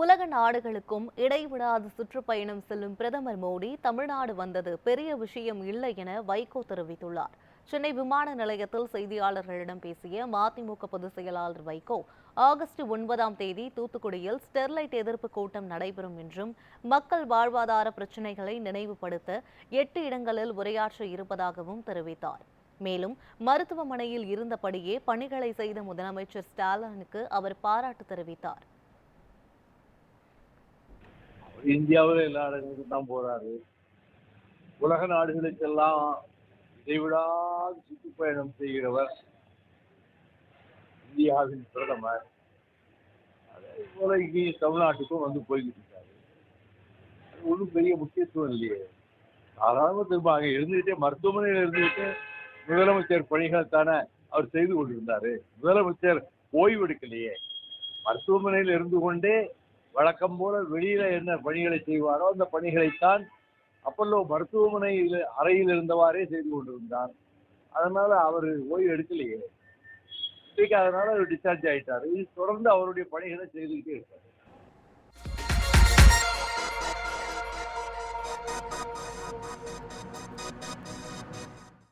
உலக நாடுகளுக்கும் இடைவிடாது சுற்றுப்பயணம் செல்லும் பிரதமர் மோடி தமிழ்நாடு வந்தது பெரிய விஷயம் இல்லை என வைகோ தெரிவித்துள்ளார். சென்னை விமான நிலையத்தில் செய்தியாளர்களிடம் பேசிய மதிமுக பொதுச் செயலாளர் வைகோ, ஆகஸ்ட் 9ஆம் தேதி தூத்துக்குடியில் ஸ்டெர்லைட் எதிர்ப்பு கூட்டம் நடைபெறும் என்றும், மக்கள் வாழ்வாதார பிரச்சினைகளை நினைவுபடுத்த 8 இடங்களில் உரையாற்ற இருப்பதாகவும் தெரிவித்தார். மேலும் மருத்துவமனையில் இருந்தபடியே பணிகளை செய்த முதலமைச்சர் ஸ்டாலினுக்கு அவர் பாராட்டு தெரிவித்தார். இந்தியாவில் எல்லா இடங்களுக்கும் தான் போறாரு. உலக நாடுகளுக்கெல்லாம் இடைவிடாது சுற்றுப்பயணம் செய்கிறவர் இந்தியாவின் பிரதமர். அதே போல இங்கே தமிழ்நாட்டுக்கும் வந்து போய்கிட்டு இருக்காரு. ஒன்றும் பெரிய முக்கியத்துவம் இல்லையே. சாதாரண திரும்ப அங்கே இருந்துகிட்டே மருத்துவமனையில் இருந்துகிட்டு முதலமைச்சர் பணிகள் தானே அவர் செய்து கொண்டிருந்தாரு. முதலமைச்சர் ஓய்வு எடுக்கலையே. மருத்துவமனையில் இருந்து கொண்டே வழக்கம் போல வெளியில என்ன பணிகளை செய்வாரோ அந்த பணிகளைத்தான் அப்பல்லோ மருத்துவமனையில் அறையில் இருந்தவாறே செய்து கொண்டிருந்தார். அதனால அவர் ஓய்வு எடுக்கலையே. அதனால அவர் டிஸ்சார்ஜ் ஆயிட்டாரு. தொடர்ந்து அவருடைய பணிகளை செய்துக்கிட்டே இருக்காரு.